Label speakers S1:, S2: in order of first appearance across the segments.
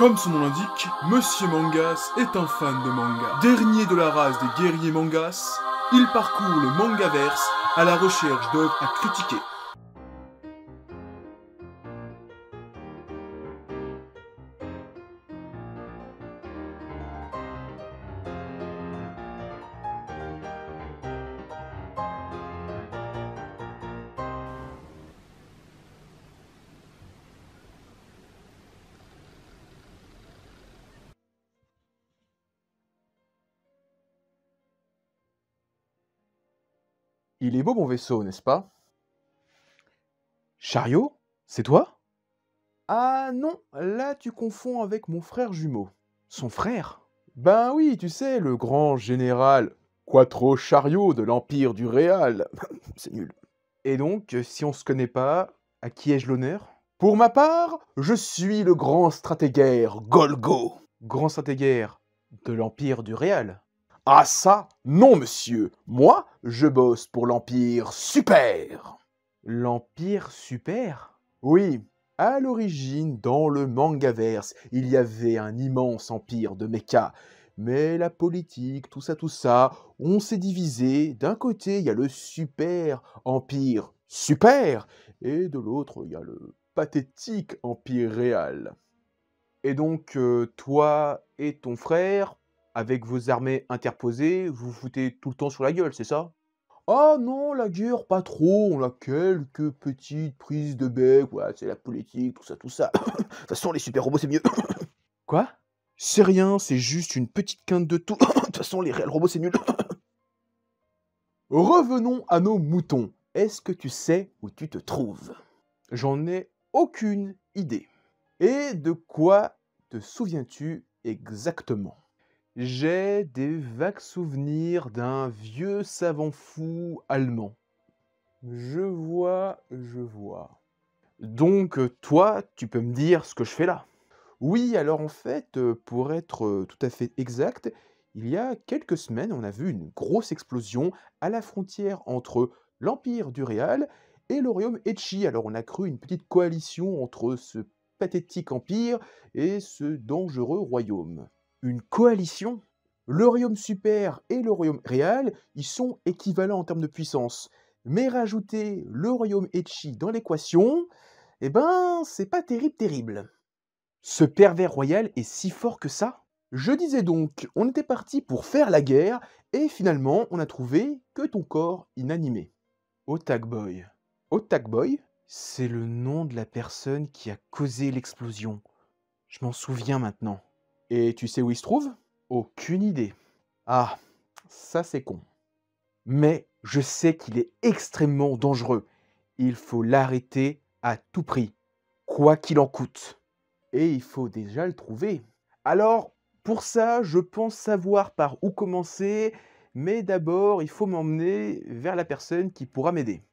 S1: Comme son nom l'indique, Monsieur Mangas est un fan de manga. Dernier de la race des guerriers mangas, il parcourt le mangaverse à la recherche d'œuvres à critiquer.
S2: Il est beau mon vaisseau, n'est-ce pas? Chariot? C'est toi? Ah non, là tu confonds avec mon frère jumeau. Son frère? Ben oui, tu sais, le grand général Quattro Chariot de l'Empire du Réal. C'est nul. Et donc, si on se connaît pas, à qui ai-je l'honneur? Pour ma part, je suis le grand stratégaire Golgo. Grand stratégaire de l'Empire du Réal? Ah ça, non monsieur. Moi, je bosse pour l'Empire Super. L'Empire Super? Oui, à l'origine, dans le mangaverse, il y avait un immense empire de mechas. Mais la politique, tout ça, on s'est divisé. D'un côté, il y a le super empire super, et de l'autre, il y a le pathétique empire réal. Et donc, toi et ton frère, avec vos armées interposées, vous vous foutez tout le temps sur la gueule, c'est ça? Ah non, la guerre, pas trop, on a quelques petites prises de bec, ouais, c'est la politique, tout ça. De toute façon, les super robots, c'est mieux. Quoi? C'est rien, c'est juste une petite quinte de tout. De toute façon, les réels robots, c'est nul. Revenons à nos moutons. Est-ce que tu sais où tu te trouves? J'en ai aucune idée. Et de quoi te souviens-tu exactement? J'ai des vagues souvenirs d'un vieux savant fou allemand. Je vois. Donc, toi, tu peux me dire ce que je fais là? Oui, alors en fait, pour être tout à fait exact, il y a quelques semaines, on a vu une grosse explosion à la frontière entre l'Empire du Réal et le royaume Etchi. Alors on a cru une petite coalition entre ce pathétique empire et ce dangereux royaume. Une coalition? Le royaume super et le royaume réal, ils sont équivalents en termes de puissance. Mais rajouter le royaume Etchi dans l'équation, eh ben, c'est pas terrible. Ce pervers royal est si fort que ça? Je disais donc, on était parti pour faire la guerre, et finalement, on a trouvé que ton corps inanimé. Otak Boy. Otak Boy? C'est le nom de la personne qui a causé l'explosion. Je m'en souviens maintenant. Et tu sais où il se trouve? Aucune idée. Ah, ça c'est con. Mais je sais qu'il est extrêmement dangereux. Il faut l'arrêter à tout prix, quoi qu'il en coûte. Et il faut déjà le trouver. Alors, pour ça, je pense savoir par où commencer, mais d'abord, il faut m'emmener vers la personne qui pourra m'aider.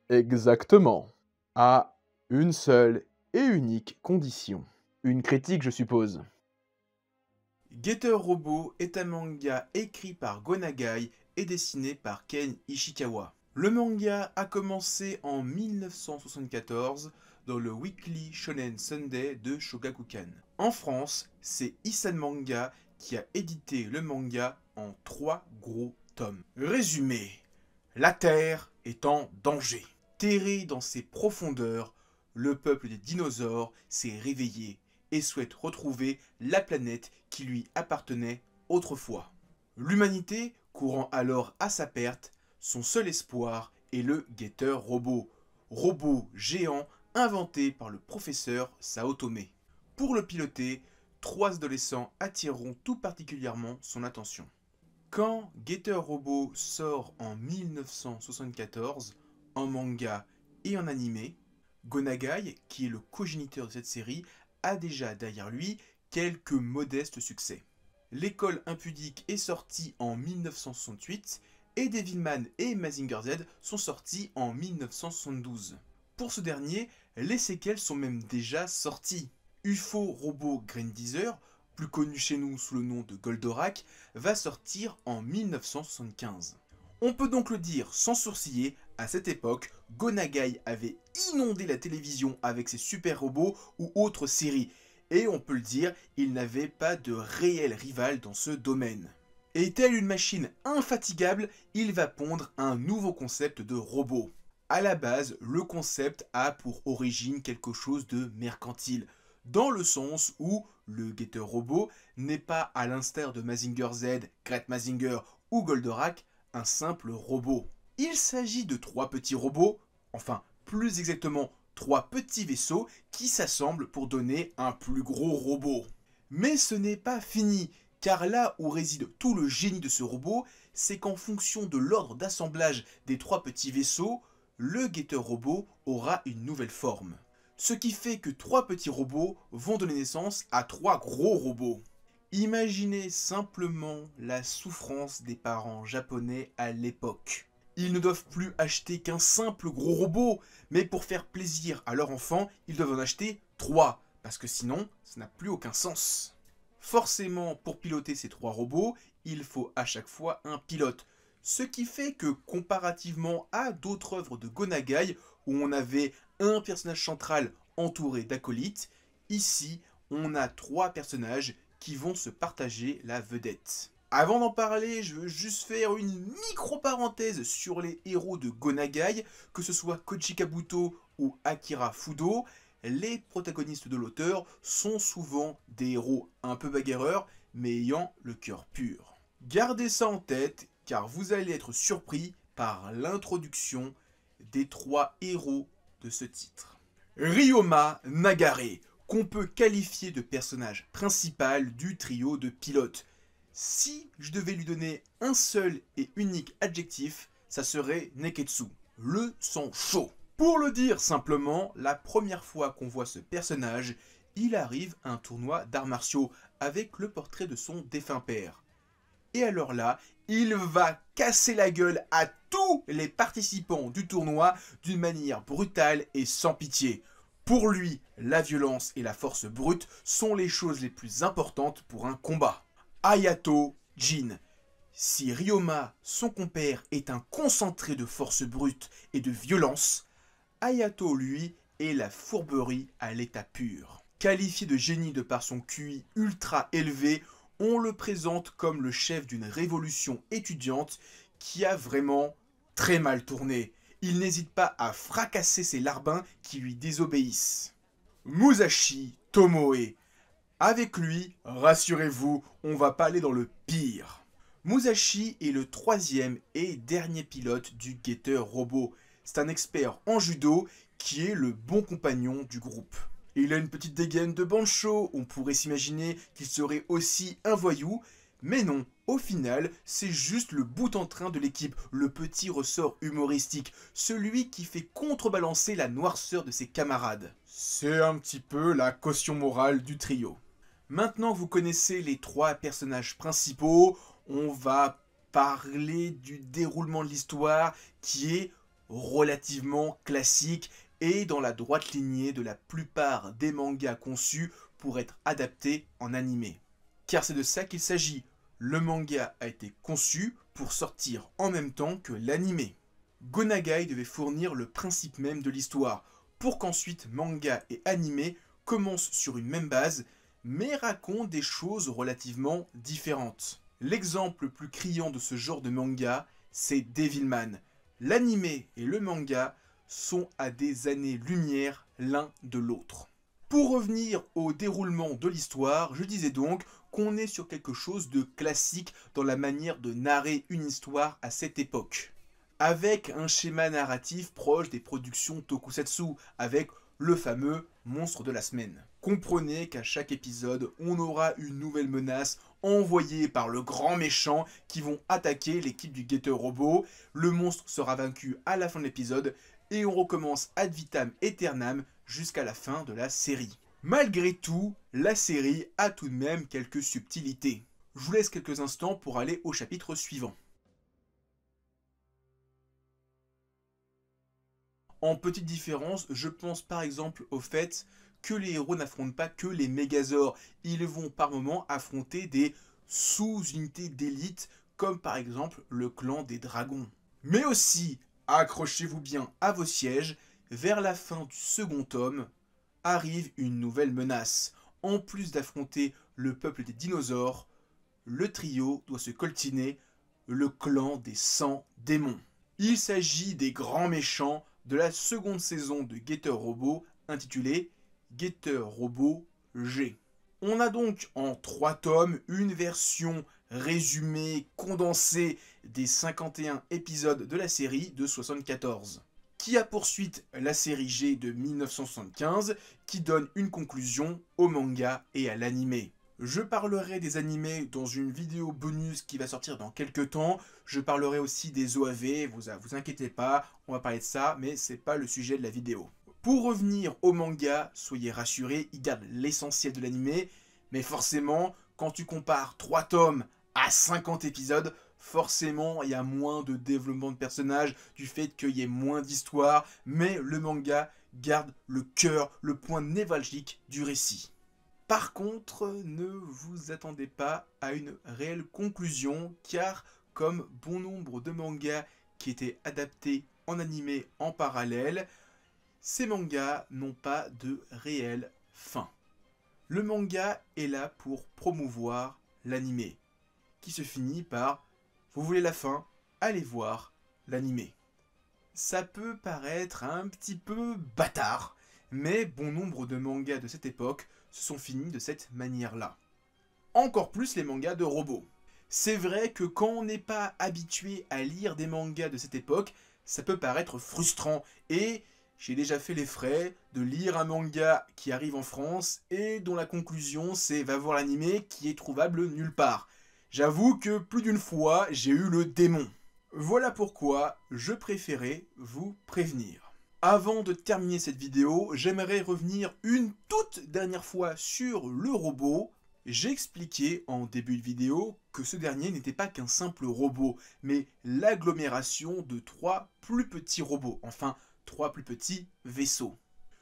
S2: Exactement. À une seule et unique condition. Une critique, je suppose.
S1: Getter Robo est un manga écrit par Go Nagai et dessiné par Ken Ishikawa. Le manga a commencé en 1974 dans le Weekly Shonen Sunday de Shogakukan. En France, c'est Isan Manga qui a édité le manga en 3 gros tomes. Résumé, la Terre est en danger. Terré dans ses profondeurs, le peuple des dinosaures s'est réveillé et souhaite retrouver la planète qui lui appartenait autrefois. L'humanité courant alors à sa perte, son seul espoir est le Getter Robot, robot géant inventé par le professeur Saotome. Pour le piloter, 3 adolescents attireront tout particulièrement son attention. Quand Getter Robot sort en 1974, en manga et en animé, Go Nagai, qui est le cogéniteur de cette série, a déjà derrière lui quelques modestes succès. L'école impudique est sortie en 1968 et Devilman et Mazinger Z sont sortis en 1972. Pour ce dernier, les séquelles sont même déjà sorties. UFO Robot Grandizer, plus connu chez nous sous le nom de Goldorak, va sortir en 1975. On peut donc le dire sans sourciller, à cette époque, Go Nagai avait inondé la télévision avec ses super robots ou autres séries, Et on peut le dire, il n'avait pas de réel rival dans ce domaine. Et telle une machine infatigable, il va pondre un nouveau concept de robot. À la base, le concept a pour origine quelque chose de mercantile, dans le sens où le guetteur robot n'est pas, à l'instar de Mazinger Z, Great Mazinger ou Goldorak, un simple robot. Il s'agit de 3 petits robots, enfin plus exactement 3 petits vaisseaux qui s'assemblent pour donner un plus gros robot. Mais ce n'est pas fini, car là où réside tout le génie de ce robot, c'est qu'en fonction de l'ordre d'assemblage des 3 petits vaisseaux, le guetteur robot aura une nouvelle forme. Ce qui fait que 3 petits robots vont donner naissance à 3 gros robots. Imaginez simplement la souffrance des parents japonais à l'époque. Ils ne doivent plus acheter qu'un simple gros robot, mais pour faire plaisir à leur enfant, ils doivent en acheter 3, parce que sinon, ça n'a plus aucun sens. Forcément, pour piloter ces 3 robots, il faut à chaque fois un pilote. Ce qui fait que, comparativement à d'autres œuvres de Go Nagai, où on avait un personnage central entouré d'acolytes, ici, on a 3 personnages qui vont se partager la vedette. Avant d'en parler, je veux juste faire une micro-parenthèse sur les héros de Go Nagai, que ce soit Koji Kabuto ou Akira Fudo. Les protagonistes de l'auteur sont souvent des héros un peu bagarreurs, mais ayant le cœur pur. Gardez ça en tête, car vous allez être surpris par l'introduction des 3 héros de ce titre. Ryoma Nagare, qu'on peut qualifier de personnage principal du trio de pilotes. Si je devais lui donner un seul et unique adjectif, ça serait Neketsu, le sang chaud. Pour le dire simplement, la première fois qu'on voit ce personnage, il arrive à un tournoi d'arts martiaux avec le portrait de son défunt père. Et alors là, il va casser la gueule à tous les participants du tournoi d'une manière brutale et sans pitié. Pour lui, la violence et la force brute sont les choses les plus importantes pour un combat. Hayato Jin. Si Ryoma, son compère, est un concentré de force brute et de violence, Hayato, lui, est la fourberie à l'état pur. Qualifié de génie de par son QI ultra élevé, on le présente comme le chef d'une révolution étudiante qui a vraiment très mal tourné. Il n'hésite pas à fracasser ses larbins qui lui désobéissent. Musashi Tomoe. Avec lui, rassurez-vous, on va pas aller dans le pire. Musashi est le 3e et dernier pilote du guetteur robot. C'est un expert en judo qui est le bon compagnon du groupe. Il a une petite dégaine de bancho, on pourrait s'imaginer qu'il serait aussi un voyou, mais non, au final, c'est juste le bout en train de l'équipe, le petit ressort humoristique, celui qui fait contrebalancer la noirceur de ses camarades. C'est un petit peu la caution morale du trio. Maintenant vous connaissez les 3 personnages principaux, on va parler du déroulement de l'histoire qui est relativement classique et dans la droite lignée de la plupart des mangas conçus pour être adaptés en animé. Car c'est de ça qu'il s'agit, le manga a été conçu pour sortir en même temps que l'animé. Go Nagai devait fournir le principe même de l'histoire, pour qu'ensuite manga et animé commencent sur une même base, mais racontent des choses relativement différentes. L'exemple le plus criant de ce genre de manga, c'est Devilman. L'animé et le manga sont à des années-lumière l'un de l'autre. Pour revenir au déroulement de l'histoire, je disais donc qu'on est sur quelque chose de classique dans la manière de narrer une histoire à cette époque. Avec un schéma narratif proche des productions tokusatsu, avec le fameux monstre de la semaine. Comprenez qu'à chaque épisode, on aura une nouvelle menace envoyée par le grand méchant qui vont attaquer l'équipe du guetteur robot. Le monstre sera vaincu à la fin de l'épisode et on recommence ad vitam aeternam jusqu'à la fin de la série. Malgré tout, la série a tout de même quelques subtilités. Je vous laisse quelques instants pour aller au chapitre suivant. En petite différence, je pense par exemple au fait que les héros n'affrontent pas que les Mégazords. Ils vont par moments affronter des sous-unités d'élite, comme par exemple le clan des dragons. Mais aussi, accrochez-vous bien à vos sièges, vers la fin du second tome, arrive une nouvelle menace. En plus d'affronter le peuple des dinosaures, le trio doit se coltiner le clan des 100 démons. Il s'agit des grands méchants de la seconde saison de Getter Robot intitulée Getter Robot G. On a donc en 3 tomes une version résumée, condensée des 51 épisodes de la série de 74, qui a poursuite la série G de 1975, qui donne une conclusion au manga et à l'anime. Je parlerai des animés dans une vidéo bonus qui va sortir dans quelques temps. Je parlerai aussi des OAV, vous inquiétez pas, on va parler de ça, mais c'est pas le sujet de la vidéo. Pour revenir au manga, soyez rassurés, il garde l'essentiel de l'animé, mais forcément, quand tu compares 3 tomes à 50 épisodes, forcément, il y a moins de développement de personnages, du fait qu'il y ait moins d'histoire, mais le manga garde le cœur, le point névralgique du récit. Par contre, ne vous attendez pas à une réelle conclusion, car comme bon nombre de mangas qui étaient adaptés en animé en parallèle, ces mangas n'ont pas de réelle fin. Le manga est là pour promouvoir l'animé, qui se finit par « Vous voulez la fin? Allez voir l'animé ». Ça peut paraître un petit peu bâtard, mais bon nombre de mangas de cette époque se sont finis de cette manière-là. Encore plus les mangas de robots. C'est vrai que quand on n'est pas habitué à lire des mangas de cette époque, ça peut paraître frustrant, et j'ai déjà fait les frais de lire un manga qui arrive en France et dont la conclusion c'est « va voir l'animé » qui est trouvable nulle part. J'avoue que plus d'une fois, j'ai eu le démon. Voilà pourquoi je préférais vous prévenir. Avant de terminer cette vidéo, j'aimerais revenir une toute dernière fois sur le robot. J'ai expliqué en début de vidéo que ce dernier n'était pas qu'un simple robot, mais l'agglomération de 3 plus petits robots, enfin 3 plus petits vaisseaux.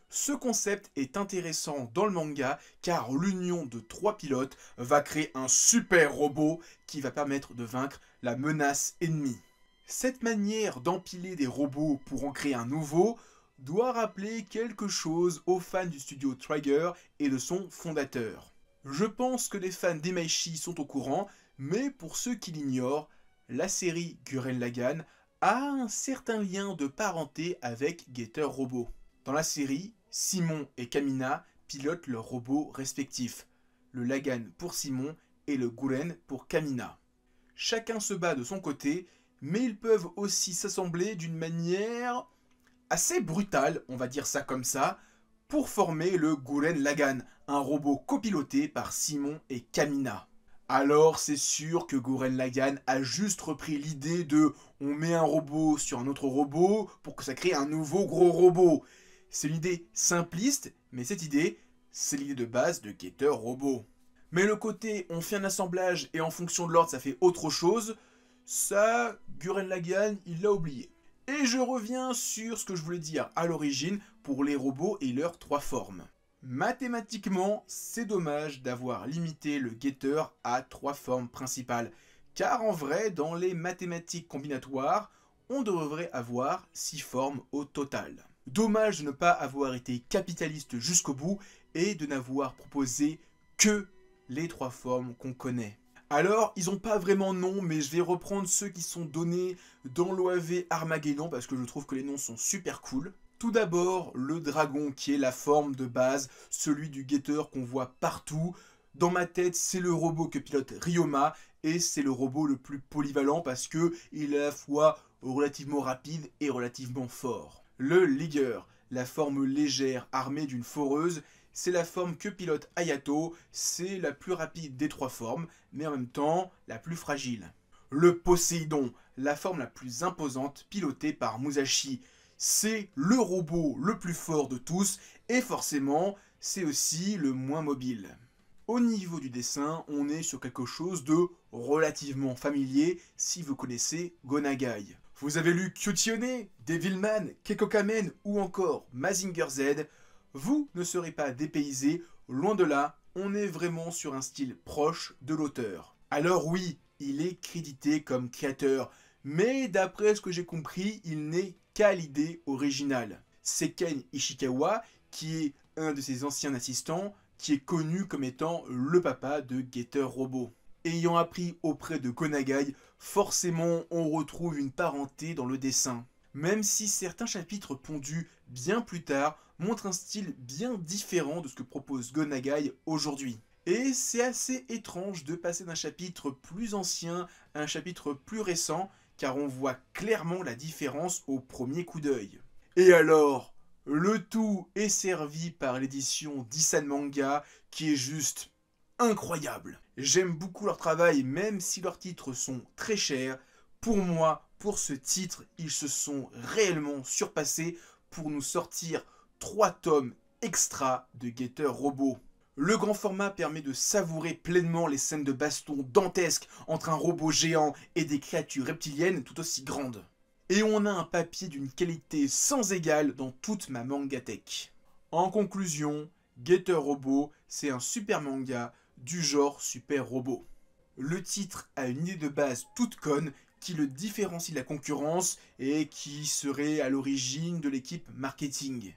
S1: Ce concept est intéressant dans le manga car l'union de 3 pilotes va créer un super robot qui va permettre de vaincre la menace ennemie. Cette manière d'empiler des robots pour en créer un nouveau doit rappeler quelque chose aux fans du studio Trigger et de son fondateur. Je pense que les fans d'Emaishi sont au courant, mais pour ceux qui l'ignorent, la série Gurren Lagann a un certain lien de parenté avec Getter Robot. Dans la série, Simon et Kamina pilotent leurs robots respectifs, le Lagann pour Simon et le Gurren pour Kamina. Chacun se bat de son côté, mais ils peuvent aussi s'assembler d'une manière assez brutale, on va dire ça comme ça, pour former le Gurren Lagann, un robot copiloté par Simon et Kamina. Alors c'est sûr que Gurren Lagann a juste repris l'idée de « on met un robot sur un autre robot pour que ça crée un nouveau gros robot ». C'est l'idée simpliste, mais cette idée, c'est l'idée de base de Getter Robot. Mais le côté « on fait un assemblage et en fonction de l'ordre ça fait autre chose », ça, Gurren Lagann, il l'a oublié. Et je reviens sur ce que je voulais dire à l'origine pour les robots et leurs 3 formes. Mathématiquement, c'est dommage d'avoir limité le Getter à 3 formes principales, car en vrai, dans les mathématiques combinatoires, on devrait avoir 6 formes au total. Dommage de ne pas avoir été capitaliste jusqu'au bout et de n'avoir proposé que les 3 formes qu'on connaît. Alors, ils n'ont pas vraiment de nom, mais je vais reprendre ceux qui sont donnés dans l'OAV Armageddon parce que je trouve que les noms sont super cool. Tout d'abord, le dragon qui est la forme de base, celui du Getter qu'on voit partout. Dans ma tête, c'est le robot que pilote Ryoma et c'est le robot le plus polyvalent parce que il est à la fois relativement rapide et relativement fort. Le Liger, la forme légère armée d'une foreuse, c'est la forme que pilote Hayato, c'est la plus rapide des 3 formes, mais en même temps la plus fragile. Le Poséidon, la forme la plus imposante pilotée par Musashi, c'est le robot le plus fort de tous, et forcément, c'est aussi le moins mobile. Au niveau du dessin, on est sur quelque chose de relativement familier si vous connaissez Go Nagai. Vous avez lu Kyuchione, Devilman, Kekokamen ou encore Mazinger Z, vous ne serez pas dépaysé, loin de là, on est vraiment sur un style proche de l'auteur. Alors oui, il est crédité comme créateur, mais d'après ce que j'ai compris, il n'est qu'à l'idée originale. C'est Ken Ishikawa, qui est un de ses anciens assistants, qui est connu comme étant le papa de Getter Robot. Ayant appris auprès de Gonagai, forcément on retrouve une parenté dans le dessin. Même si certains chapitres pondus bien plus tard montrent un style bien différent de ce que propose Gonagai aujourd'hui. Et c'est assez étrange de passer d'un chapitre plus ancien à un chapitre plus récent, car on voit clairement la différence au premier coup d'œil. Et alors, le tout est servi par l'édition d'Isan Manga, qui est juste incroyable. J'aime beaucoup leur travail, même si leurs titres sont très chers. Pour moi, pour ce titre, ils se sont réellement surpassés pour nous sortir 3 tomes extra de Getter Robot. Le grand format permet de savourer pleinement les scènes de baston dantesques entre un robot géant et des créatures reptiliennes tout aussi grandes. Et on a un papier d'une qualité sans égale dans toute ma mangatech. En conclusion, Getter Robot, c'est un super manga du genre super robot. Le titre a une idée de base toute conne qui le différencie de la concurrence et qui serait à l'origine de l'équipe marketing.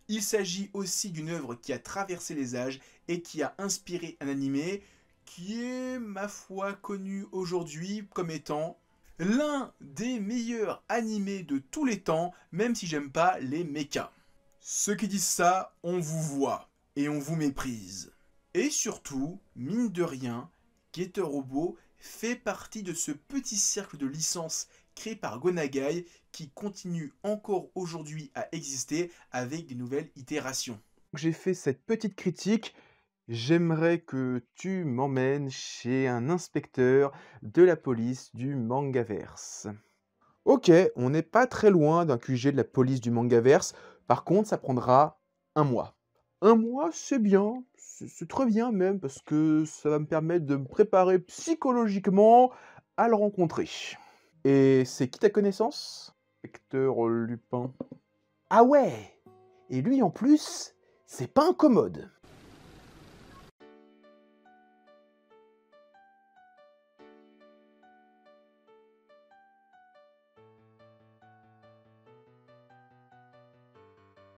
S1: Il s'agit aussi d'une œuvre qui a traversé les âges et qui a inspiré un animé qui est, ma foi, connu aujourd'hui comme étant l'un des meilleurs animés de tous les temps, même si j'aime pas les mechas. Ceux qui disent ça, on vous voit et on vous méprise. Et surtout, mine de rien, Getter Robot fait partie de ce petit cercle de licences créé par Gonagai qui continue encore aujourd'hui à exister avec des nouvelles itérations.
S2: J'ai fait cette petite critique. J'aimerais que tu m'emmènes chez un inspecteur de la police du Mangaverse. Ok, on n'est pas très loin d'un QG de la police du Mangaverse. Par contre, ça prendra un mois. Un mois, c'est bien. C'est très bien même, parce que ça va me permettre de me préparer psychologiquement à le rencontrer. Et c'est qui ta connaissance? Hector Lupin. Ah ouais! Et lui, en plus, c'est pas incommode.